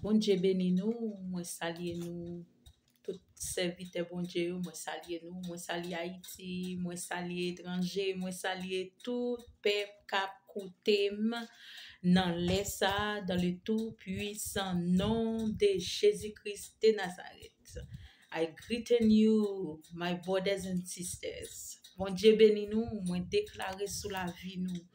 Bon Dieu béni nous, moi saluer nous, tout serviteur bon Dieu, moi saluer nous, moi saluer Haïti, moi saluer étranger, moi saluer tout peuple cap côté dans l'essa, dans le tout puissant nom de Jésus-Christ de Nazareth. I greet you, my brothers and sisters. Bon Dieu béni nous, moi déclarer sous la vie nous.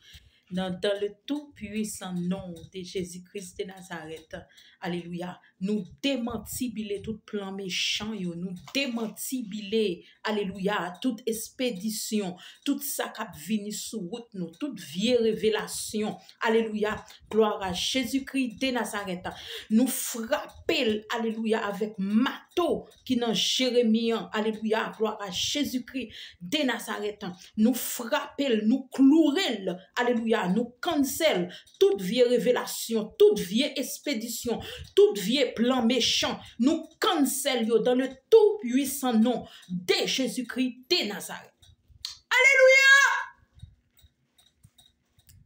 Dans le tout puissant nom de Jésus-Christ de Nazareth. Alléluia. Nous démantibler tout plan méchant, nous démantibler, alléluia, toute expédition, tout ça qui vient sous route, nous, toute vieille révélation, alléluia, gloire à Jésus-Christ de Nazareth. Nous frapper, alléluia, avec marteau qui dans Jérémie, alléluia, gloire à Jésus-Christ de Nazareth. Nous frapper, nous clouer, alléluia, nous cancel toute vieille révélation, toute vieille expédition, toute vieille plan méchant, nous cancel dans le tout puissant nom de Jésus-Christ de Nazareth. Alléluia!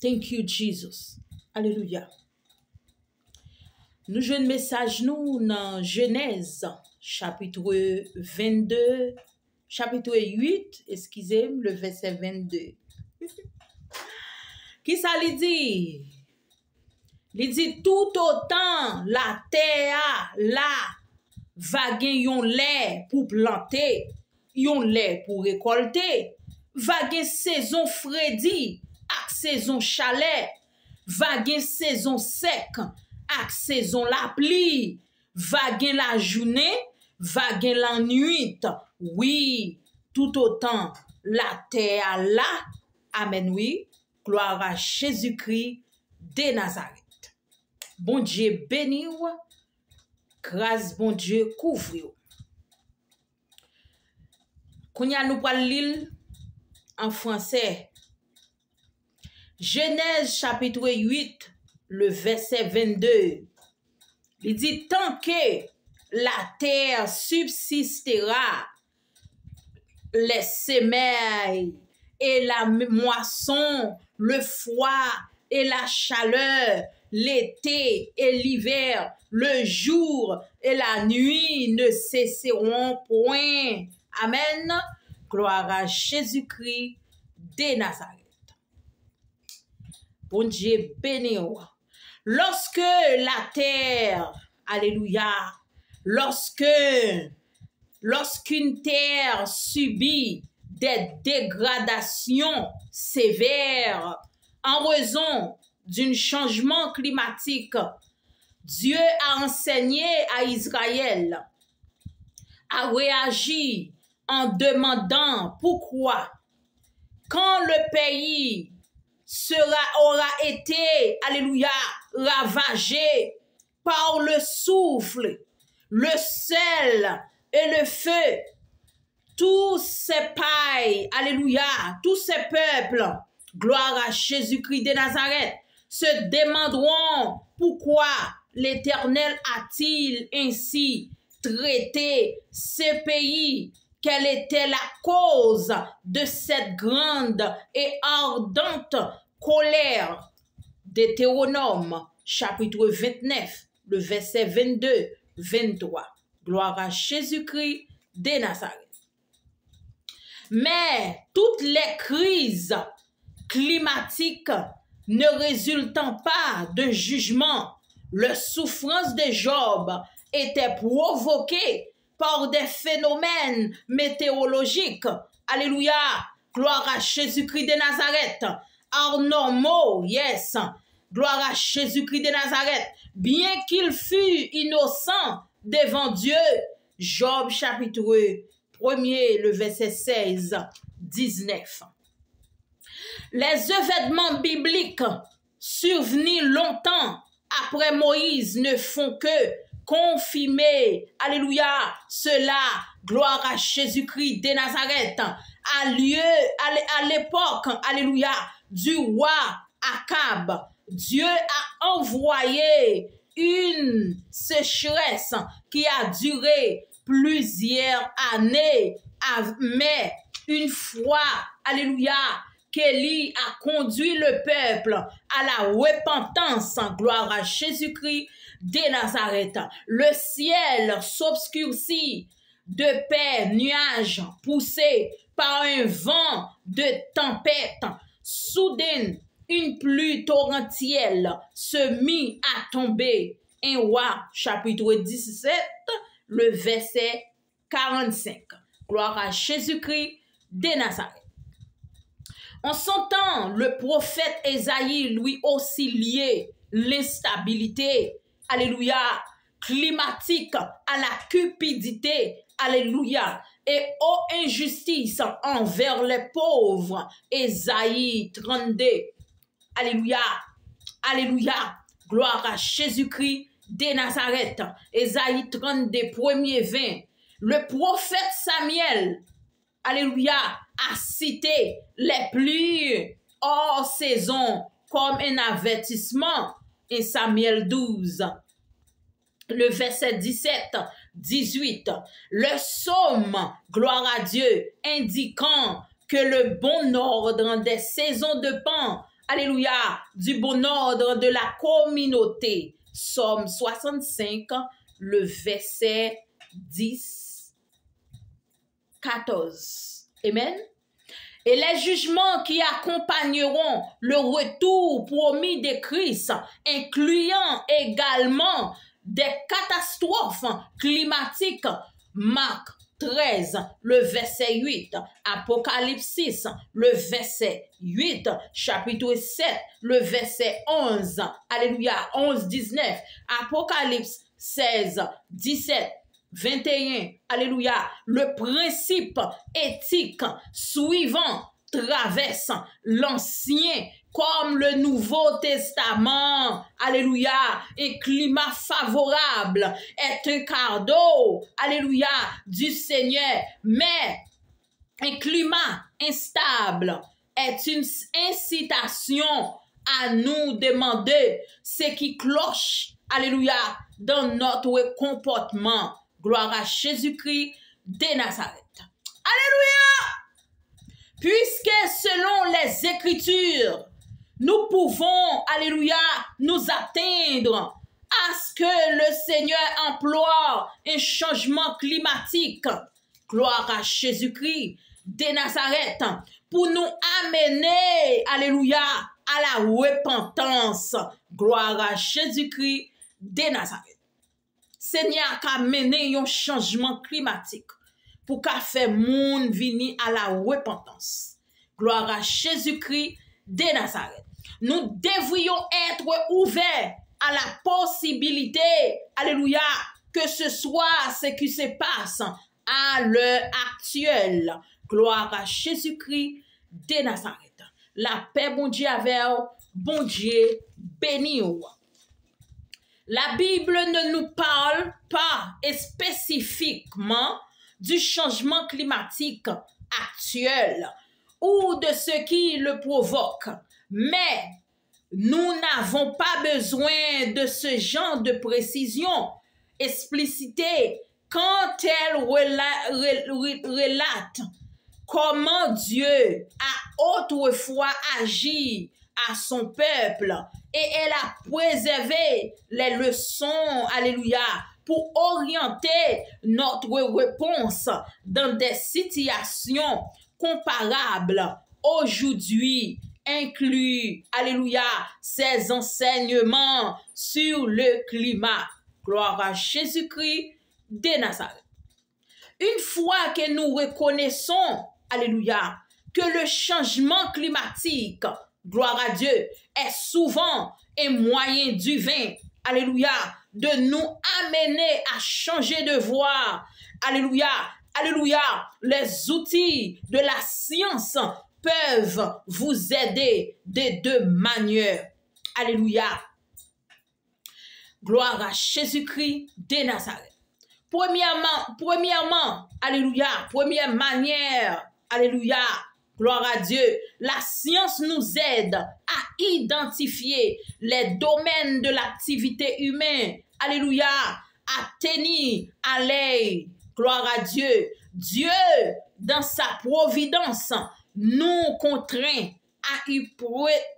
Thank you, Jesus. Alléluia. Nous jouons un message nous dans Genèse, chapitre 22, chapitre 8, excusez-moi, le verset 22. Qui ça lui dit? Il dit tout autant la terre là va gagner yon lait pour planter, yon lait pour récolter, va gagner saison fredi ak saison chalet, va gagner saison sec ak saison la pluie, va gagner la journée, va gagner la nuit. Oui, tout autant la terre là, amen oui, gloire à Jésus-Christ de Nazareth. Bon Dieu béni ou, grâce bon Dieu couvre ou. Kounya nous parle l'île en français. Genèse chapitre 8, le verset 22. Il dit, tant que la terre subsistera, les semailles et la moisson, le froid et la chaleur, l'été et l'hiver, le jour et la nuit ne cesseront point. Amen. Gloire à Jésus-Christ de Nazareth. Bon Dieu béni. Lorsque la terre, alléluia, lorsqu'une terre subit des dégradations sévères en raison d'un changement climatique, Dieu a enseigné à Israël à réagir en demandant pourquoi, quand le pays aura été, alléluia, ravagé par le souffle, le sel et le feu, tous ces pailles, alléluia, tous ces peuples, gloire à Jésus-Christ de Nazareth, se demanderont pourquoi l'Éternel a-t-il ainsi traité ce pays, quelle était la cause de cette grande et ardente colère. Deutéronome, chapitre 29, le verset 22-23. Gloire à Jésus-Christ de Nazareth. Mais toutes les crises climatiques ne résultant pas d'un jugement, la souffrance de Job était provoquée par des phénomènes météorologiques. Alléluia, gloire à Jésus-Christ de Nazareth. Anormaux, yes, gloire à Jésus-Christ de Nazareth. Bien qu'il fût innocent devant Dieu, Job chapitre 1er, le verset 16-19. Les événements bibliques survenus longtemps après Moïse ne font que confirmer, alléluia, cela, gloire à Jésus-Christ de Nazareth, a lieu à l'époque, alléluia, du roi Akab. Dieu a envoyé une sécheresse qui a duré plusieurs années, mais une fois, alléluia, qu'Élie a conduit le peuple à la repentance, gloire à Jésus-Christ de Nazareth. Le ciel s'obscurcit de paix, nuages poussés par un vent de tempête. Soudain, une pluie torrentielle se mit à tomber. 1 Roi, chapitre 17, le verset 45. Gloire à Jésus-Christ de Nazareth. En son temps, le prophète Ésaïe lui aussi liait l'instabilité, alléluia, climatique à la cupidité, alléluia, et aux injustices envers les pauvres. Ésaïe 32, alléluia, alléluia, gloire à Jésus-Christ de Nazareth. Ésaïe 32, premier 20. Le prophète Samuel, alléluia, a cité les pluies hors saison comme un avertissement. Et Samuel 12, le verset 17, 18. Le psaume, gloire à Dieu, indiquant que le bon ordre des saisons de pain, alléluia, du bon ordre de la communauté. Psaume 65, le verset 10. 14. Amen. Et les jugements qui accompagneront le retour promis de Christ, incluant également des catastrophes climatiques. Marc 13, le verset 8, Apocalypse 6, le verset 8, chapitre 7, le verset 11, alléluia, 11, 19, Apocalypse 16, 17, 21, alléluia, le principe éthique suivant traverse l'Ancien comme le Nouveau Testament, alléluia, un climat favorable est un cadeau, alléluia, du Seigneur, mais un climat instable est une incitation à nous demander ce qui cloche, alléluia, dans notre comportement. Gloire à Jésus-Christ de Nazareth. Alléluia! Puisque selon les Écritures, nous pouvons, alléluia, nous atteindre à ce que le Seigneur emploie un changement climatique. Gloire à Jésus-Christ de Nazareth pour nous amener, alléluia, à la repentance. Gloire à Jésus-Christ de Nazareth. Seigneur a mené un changement climatique pour qu'a fait monde venir à la repentance. Gloire à Jésus-Christ de Nazareth. Nous devrions être ouverts à la possibilité, alléluia, que ce soit ce qui se passe à l'heure actuelle. Gloire à Jésus-Christ de Nazareth. La paix, bon Dieu, avec bon Dieu, béni. La Bible ne nous parle pas spécifiquement du changement climatique actuel ou de ce qui le provoque, mais nous n'avons pas besoin de ce genre de précision explicitée quand elle relate comment Dieu a autrefois agi à son peuple et elle a préservé les leçons, alléluia, pour orienter notre réponse dans des situations comparables aujourd'hui, inclut, alléluia, ces enseignements sur le climat. Gloire à Jésus-Christ de Nazareth. Une fois que nous reconnaissons, alléluia, que le changement climatique, gloire à Dieu, est souvent un moyen divin, alléluia, de nous amener à changer de voie, alléluia, alléluia, les outils de la science peuvent vous aider de deux manières, alléluia. Gloire à Jésus-Christ de Nazareth. Premièrement, alléluia, première manière, alléluia, gloire à Dieu, la science nous aide à identifier les domaines de l'activité humaine, alléluia, à tenir à l'œil, gloire à Dieu. Dieu, dans sa providence, nous contraint à y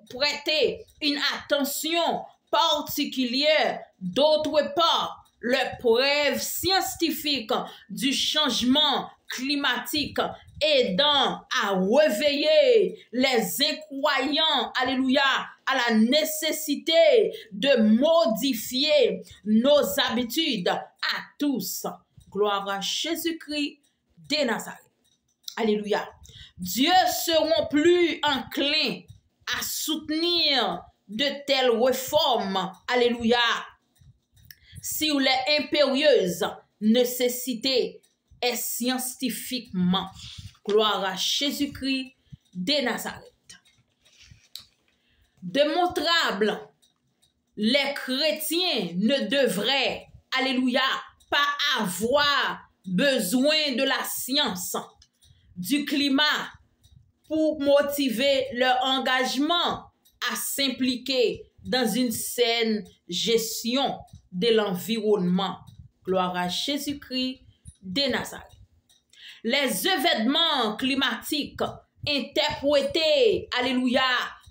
prêter une attention particulière. D'autre part, les preuves scientifiques du changement climatique aidant à réveiller les incroyants, alléluia, à la nécessité de modifier nos habitudes à tous. Gloire à Jésus-Christ de Nazareth. Alléluia. Dieu seront plus enclins à soutenir de telles réformes. Alléluia. Si les impérieuses nécessités est scientifiquement. Gloire à Jésus-Christ de Nazareth. Démontrable, les chrétiens ne devraient, alléluia, pas avoir besoin de la science, du climat pour motiver leur engagement à s'impliquer dans une saine gestion de l'environnement. Gloire à Jésus-Christ de Nazareth. Les événements climatiques interprétés, alléluia,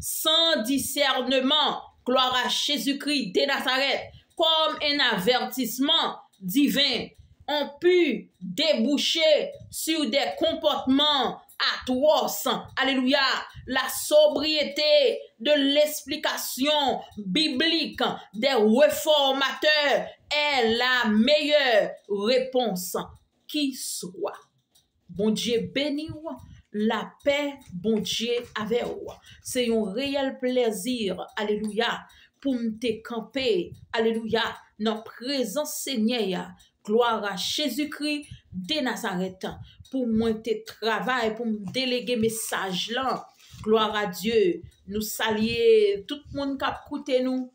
sans discernement, gloire à Jésus-Christ de Nazareth, comme un avertissement divin, ont pu déboucher sur des comportements atroces. Alléluia. La sobriété de l'explication biblique des réformateurs est la meilleure réponse qui soit. Bon Dieu béni ou, la paix, bon Dieu avec ou. C'est un réel plaisir, alléluia, pour me te camper, alléluia, dans présence Seigneur. Gloire à Jésus-Christ de Nazareth. Pour moi, te travail, pour me déléguer message là. Gloire à Dieu. Nous saluer tout le monde qui a écouté nous.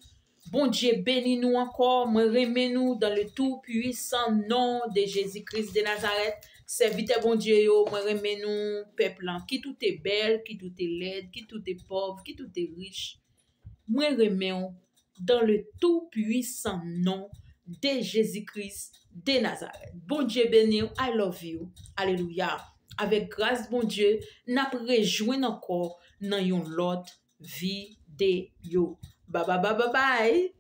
Bon Dieu, bénis nous encore. Moi, remets-nous dans le tout puissant nom de Jésus-Christ de Nazareth. Serviteur bon Dieu, yo, moi, remets-nous, peuple, qui tout est belle, qui tout est laide, qui tout est pauvre, qui tout est riche. Moi, remets-nous dans le tout puissant nom de Jésus-Christ de Nazareth. Bon Dieu béni, I love you. Alléluia. Avec grâce, bon Dieu, n'a pas rejoint encore dans yon l'autre vidéo. Bye bye bye bye bye.